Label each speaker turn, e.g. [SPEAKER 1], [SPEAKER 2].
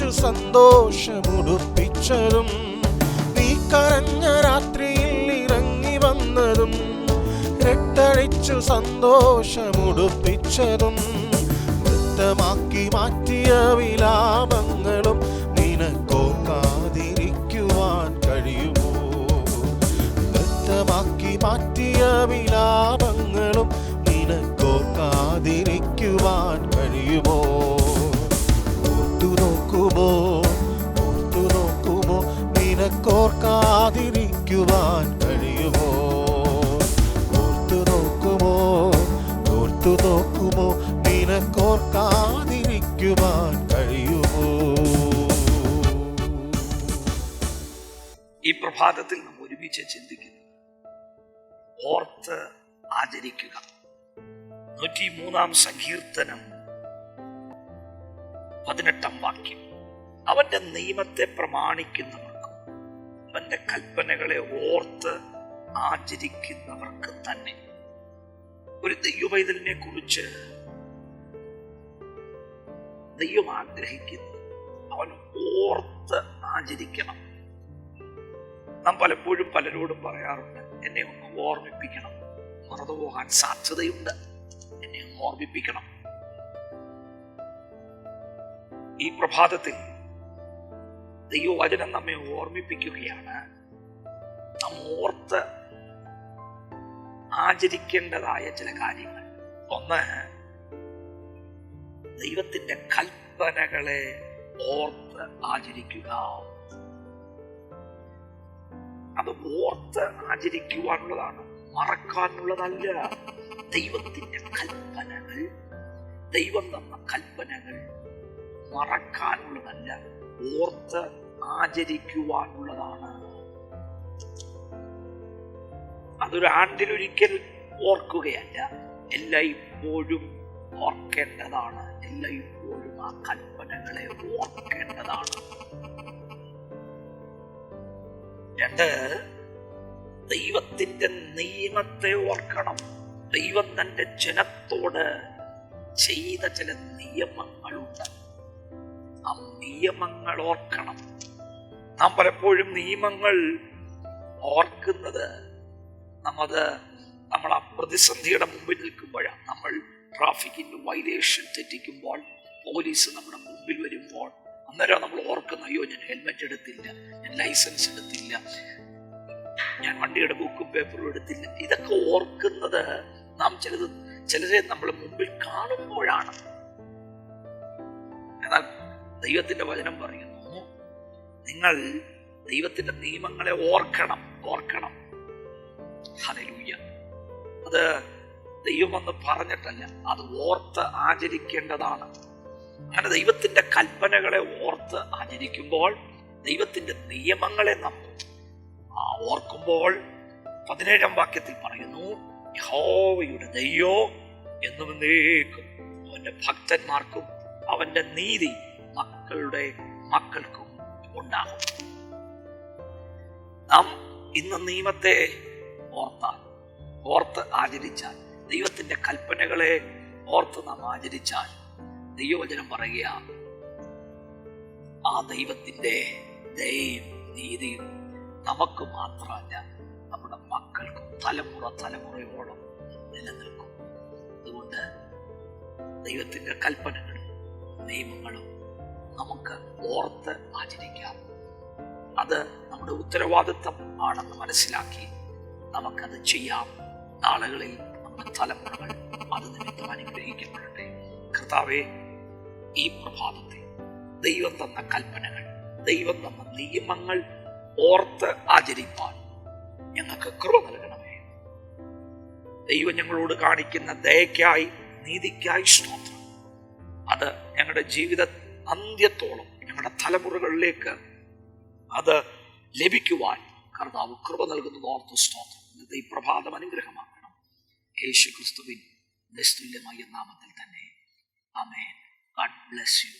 [SPEAKER 1] രക്തമൊഴിച്ചു സന്തോഷമുടുപ്പിച്ചതും, നീ കരഞ്ഞ രാത്രിയിൽ ഇറങ്ങി വന്നതും, രക്തമൊഴിച്ചു സന്തോഷമുടുപ്പിച്ചതും, വൃത്തമാക്കി മാറ്റിയ വിലാപങ്ങളും നിനക്കോർക്കാതിരിക്കുവാൻ കഴിയുമോ? വൃത്തമാക്കി മാറ്റിയ വിലാപങ്ങളും നിനക്കോർക്കാതിരിക്കുവാൻ കഴിയുമോ? ഓർത്തു നോക്കുമോ നിനക്കോർക്കാതിരിക്കുവാൻ കഴിയുമോ? ഓർത്തു നോക്കുമോ നിനക്കോർക്കാതിരിക്കുവാൻ കഴിയുമോ?
[SPEAKER 2] ഈ പ്രഭാതത്തിൽ നാം ഒരുമിച്ച് ചിന്തിക്കുന്നു, ഓർത്ത് ആചരിക്കുക. 103 സങ്കീർത്തനം 18 വാക്യം. അവന്റെ നിയമത്തെ പ്രമാണിക്കുന്നവർക്കും അവന്റെ കൽപ്പനകളെ ഓർത്ത് ആചരിക്കുന്നവർക്ക് തന്നെ. ഒരു ദൈവപൈതലിനെ കുറിച്ച് ദൈവം ആഗ്രഹിക്കുന്നു, അവൻ ഓർത്ത് ആചരിക്കണം. നാം പലപ്പോഴും പലരോടും പറയാറുണ്ട്, എന്നെ ഒന്ന് ഓർമ്മിപ്പിക്കണം. മറന്നുപോകാൻ സാധ്യതയുണ്ട്, എന്നെ ഒന്ന് ഓർമ്മിപ്പിക്കണം. ഈ പ്രഭാതത്തിൽ ദൈവവചനം നമ്മെ ഓർമ്മിപ്പിക്കുകയാണ്, നാം ഓർത്ത് ആചരിക്കേണ്ടതായ ചില കാര്യങ്ങൾ. ഒന്ന്, ദൈവത്തിന്റെ കൽപ്പനകളെ ഓർത്ത് ആചരിക്കുക. അത് ഓർത്ത് ആചരിക്കുവാനുള്ളതാണ്, മറക്കാനുള്ളതല്ല. ദൈവത്തിന്റെ കൽപ്പനകൾ, ദൈവം തന്ന കൽപ്പനകൾ മറക്കാനുള്ളതല്ല, ഓർത്ത് ആചരിക്കുവാനുള്ളതാണ്. അതൊരു ആണ്ടിലൊരിക്കൽ ഓർക്കുകയല്ല, എല്ലായ്പ്പോഴും ഓർക്കേണ്ടതാണ്. എല്ലായ്പ്പോഴും ആ കൽപ്പനകളെ ഓർക്കേണ്ടതാണ്. 2, ദൈവത്തിന്റെ നിയമത്തെ ഓർക്കണം. ദൈവം തന്റെ ജനത്തോട് ചെയ്ത ചില നിയമങ്ങളുണ്ട്, ആ നിയമങ്ങൾ ഓർക്കണം. നാം പലപ്പോഴും നിയമങ്ങൾ ഓർക്കുന്നത് നമ്മൾ ആ പ്രതിസന്ധിയുടെ മുമ്പിൽ നിൽക്കുമ്പോഴാണ്. നമ്മൾ ട്രാഫിക്കിന്റെ വൈലേഷൻ തെറ്റിക്കുമ്പോൾ, പോലീസ് നമ്മുടെ മുമ്പിൽ വരുമ്പോൾ, അന്നേരം നമ്മൾ ഓർക്കുന്ന, അയ്യോ ഞാൻ ഹെൽമെറ്റ് എടുത്തില്ല, ഞാൻ ലൈസൻസ് എടുത്തില്ല, ഞാൻ വണ്ടിയുടെ ബുക്കും പേപ്പറും എടുത്തില്ല. ഇതൊക്കെ ഓർക്കുന്നത് നാം ചിലരെ നമ്മൾ മുമ്പിൽ കാണുമ്പോഴാണ്. എന്നാൽ ദൈവത്തിന്റെ വചനം പറയുന്നു, നിങ്ങൾ ദൈവത്തിന്റെ നിയമങ്ങളെ ഓർക്കണം. ഹല്ലേലൂയ. അത് ദൈവമെന്ന് പറഞ്ഞിട്ടല്ല, അത് ഓർത്ത് ആചരിക്കേണ്ടതാണ്. അങ്ങനെ ദൈവത്തിന്റെ കൽപ്പനകളെ ഓർത്ത് ആചരിക്കുമ്പോൾ, ദൈവത്തിന്റെ നിയമങ്ങളെ നാം ഓർക്കുമ്പോൾ, 17 വാക്യത്തിൽ പറയുന്നു, യഹോവയുടെ ദയോ എന്നും എന്നേക്കും അവന്റെ ഭക്തന്മാർക്കും അവന്റെ നീതി മക്കളുടെ മക്കൾക്കും ഉണ്ടാകും. നാം ഇന്ന് നിയമത്തെ ഓർത്ത് ആചരിച്ചാൽ, ദൈവത്തിന്റെ കൽപ്പനകളെ ഓർത്ത് നാം ആചരിച്ചാൽ, ദൈവവചനം പറയുക, ആ ദൈവത്തിന്റെ ദയയും നീതിയും നമുക്ക് മാത്രമല്ല, നമ്മുടെ മക്കൾക്കും തലമുറയോളം നിലനിൽക്കും. അതുകൊണ്ട് ദൈവത്തിന്റെ കൽപ്പനകളും നിയമങ്ങളും നമുക്ക് ഓർത്ത് ആചരിക്കാം. അത് നമ്മുടെ ഉത്തരവാദിത്വം ആണെന്ന് മനസ്സിലാക്കി നമുക്കത് ചെയ്യാം. നാളുകളിൽ നമ്മുടെ തലമുറകൾ അത് നിമിത്തം അനുഗ്രഹിക്കപ്പെടട്ടെ. കർത്താവേ, ഈ പ്രഭാതത്തിൽ ദൈവം തന്ന കൽപ്പനകൾ, ദൈവം തന്ന നിയമങ്ങൾ ഓർത്ത് ആചരിപ്പാൻ ഞങ്ങൾക്ക് കൃപ നൽകണമേ. ദൈവം ഞങ്ങളോട് കാണിക്കുന്ന ദയയ്ക്കായി, നീതിക്കായി സ്തോത്രം. അത് ഞങ്ങളുടെ ജീവിത അന്ത്യത്തോളം, ഞങ്ങളുടെ തലമുറകളിലേക്ക് അത് ലഭിക്കുവാൻ കർത്താവ് കൃപ നൽകുന്നത് ഓർത്ത് സ്തോത്രം. ഇന്നത്തെ ഈ പ്രഭാതം അനുഗ്രഹമാക്കണം. യേശു ക്രിസ്തുവിൻ നിസ്തുല്യമായ നാമത്തിൽ തന്നെ. ആമേൻ. God bless you.